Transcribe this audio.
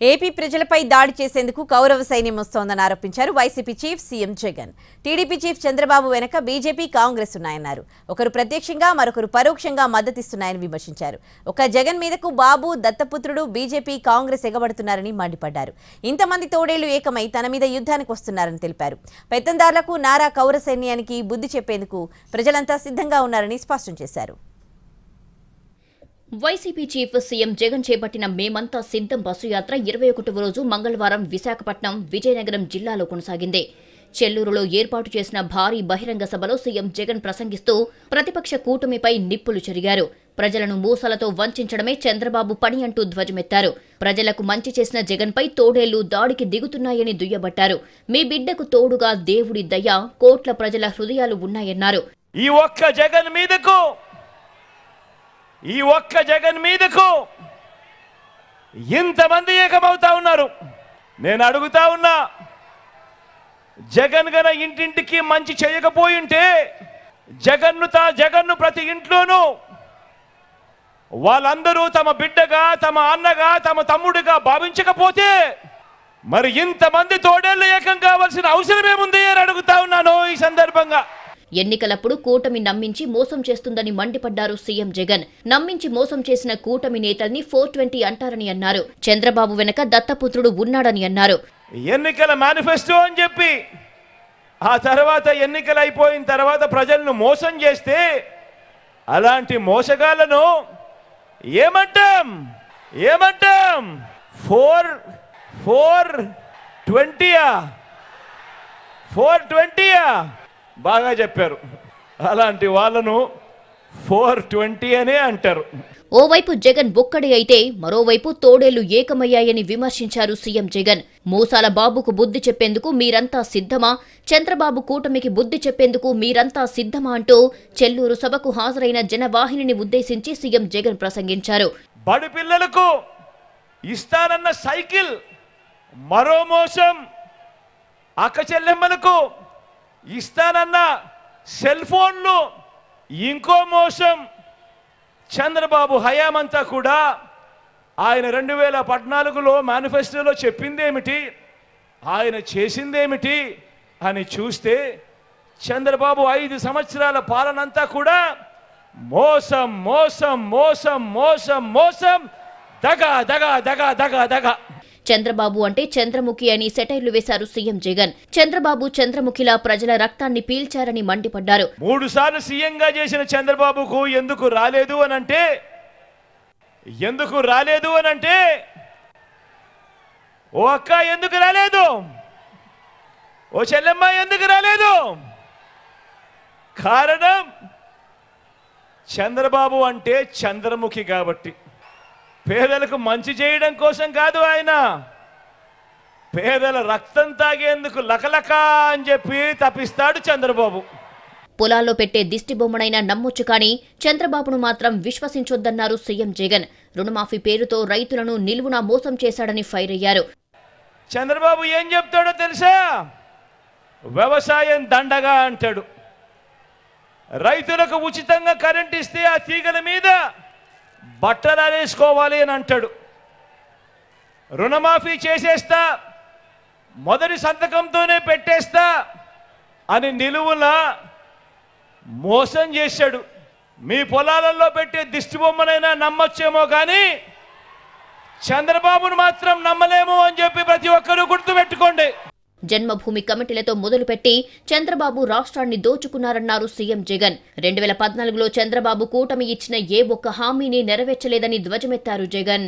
AP ప్రజలపై దాడి చేసేందుకు కౌరవ సైన్యం వస్తోందని ఆరోపించారు YCP chief CM Jagan. TDP chief Chandrababu వెనక బీజేపీ, కాంగ్రెస్ ఉన్నాయన్నారు. ఒకరు ప్రత్యక్షంగా మరొకరు పరోక్షంగా మద్దతిస్తున్నాయని విమర్శించారు. ఒక జగన్ మీదకు బాబు, దత్తపుత్రుడు, బీజేపీ, కాంగ్రెస్ ఎగబడుతున్నారని మండిపడ్డారు. ఇంతమంది తోడేళ్లు ఏకమై తన మీద యుద్ధానికి వస్తున్నారని తెలిపారు. పెత్తందారులకు, నారా కౌరవ సైన్యానికి బుద్ధి చెప్పేందుకు ప్రజలంతా సిద్ధంగా ఉన్నారని స్పష్టం చేశారు. వైసీపీ చీఫ్ సీఎం జగన్ చేపట్టిన మేమంతా సిద్ధం బస్సు యాత్ర 21వ రోజు మంగళవారం విశాఖపట్నం, విజయనగరం జిల్లాలో కొనసాగింది. చెల్లూరులో ఏర్పాటు చేసిన భారీ బహిరంగ సభలో సీఎం జగన్ ప్రసంగిస్తూ ప్రతిపక్ష కూటమిపై నిప్పులు చెరిగారు. ప్రజలను మూసలతో వంచడమే చంద్రబాబు పని అంటూ ధ్వజమెత్తారు. ప్రజలకు మంచి చేసిన జగన్పై తోడేళ్లు దాడికి దిగుతున్నాయని దుయ్యబట్టారు. మీ బిడ్డకు తోడుగా దేవుడి దయ, కోట్ల ప్రజల హృదయాలు ఉన్నాయన్నారు. ఈ ఒక్క జగన్ మీదకు ఇంతమంది ఏకమవుతా ఉన్నారు. నేను అడుగుతా ఉన్నా, జగన్ గన ఇంటింటికి మంచి చేయకపోయింటే, జగన్ను ప్రతి ఇంట్లోనూ వాళ్ళందరూ తమ బిడ్డగా, తమ అన్నగా, తమ తమ్ముడిగా భావించకపోతే మరి ఇంతమంది తోడేళ్లు ఏకం కావాల్సిన అవసరమేముంది అని అడుగుతా ఉన్నాను. ఈ సందర్భంగా ఎన్నికలప్పుడు కూటమి నమ్మించి మోసం చేస్తుందని మండిపడ్డారు సీఎం జగన్. నమ్మించి మోసం చేసిన కూటమి నేతల్ని 420 అంటారని అన్నారు. చంద్రబాబు వెనక దత్తపుత్రుడు ఉన్నాడని అన్నారు. ఎన్నికల మేనిఫెస్టో అని చెప్పి ఆ తర్వాత ఎన్నికలు అయిపోయిన తర్వాత ప్రజలను మోసం చేస్తే అలాంటి మోసగాళ్లను ఏమంటాం? 420 బాగా చెప్పారు. అలాంటి వాళ్ళను 420 అనే అంటారు. ఓవైపు జగన్ బొక్కడి అయితే మరోవైపు తోడేళ్లు ఏకమయ్యాయని విమర్శించారు సీఎం జగన్. మూసాల బాబుకు బుద్ధి చెప్పేందుకు మీరంతా సిద్ధమా? చంద్రబాబు కూటమికి బుద్ధి చెప్పేందుకు మీరంతా సిద్ధమా అంటూ చెల్లూరు సభకు హాజరైన జనవాహినిని ఉద్దేశించి సీఎం జగన్ ప్రసంగించారు. బడి పిల్లలకు ఇస్తానన్న సైకిల్ మరో మోసం, అక్క చెల్లెమ్మలకు ఇస్తానన్న సెల్ ఫోన్లు ఇంకో మోసం. చంద్రబాబు హయామంతా కూడా ఆయన 2014లో మేనిఫెస్టోలో చెప్పిందేమిటి, ఆయన చేసిందేమిటి అని చూస్తే చంద్రబాబు 5 సంవత్సరాల పాలనంతా కూడా మోసం మోసం మోసం మోసం మోసం, దగా దగా దగా దగా దగా. చంద్రబాబు అంటే చంద్రముఖి అని సెటైర్లు వేశారు సీఎం జగన్. చంద్రబాబు చంద్రముఖిలా ప్రజల రక్తాన్ని పీల్చారని మండిపడ్డారు. 3 సార్లు సీఎంగా చేసిన చంద్రబాబుకు ఎందుకు రాలేదు అనంటే ఓ అక్క ఎందుకు రాలేదు, ఓ చెల్లెమ్మ ఎందుకు రాలేదు? కారణం చంద్రబాబు అంటే చంద్రముఖి కాబట్టి. పేదలకు మంచి చేయడం కోసం కాదు, ఆయన పేదల రక్తం తాగేందుకు లకలక అని చెప్పి తప్పిస్తాడు చంద్రబాబు. పొలాల్లో పెట్టే దిష్టి బొమ్మనైనా నమ్మొచ్చు కానీ చంద్రబాబును మాత్రం విశ్వసించొద్దన్నారు సీఎం జగన్. రుణమాఫీ పేరుతో రైతులను నిలువునా మోసం చేశాడని ఫైర్ అయ్యారు. చంద్రబాబు ఏం చెప్తాడో తెలుసా? వ్యవసాయం దండగా అంటాడు. రైతులకు ఉచితంగా కరెంట్ ఇస్తే ఆ తీగల మీద బట్టలు ఆరేసుకోవాలి అని అంటాడు. రుణమాఫీ చేసేస్తా, మొదటి సంతకంతోనే పెట్టేస్తా అని నిలువున మోసం చేశాడు. మీ పొలాలలో పెట్టే దిష్టి బొమ్మనైనా నమ్మొచ్చేమో కానీ చంద్రబాబును మాత్రం నమ్మలేము అని చెప్పి ప్రతి ఒక్కరూ గుర్తుపెట్టుకోండి. జన్మభూమి కమిటీలతో మొదలుపెట్టి చంద్రబాబు రాష్ట్రాన్ని దోచుకున్నారన్నారు సీఎం జగన్. 2014లో చంద్రబాబు కూటమి ఇచ్చిన ఏ ఒక్క హామీని నెరవేర్చలేదని ధ్వజమెత్తారు జగన్.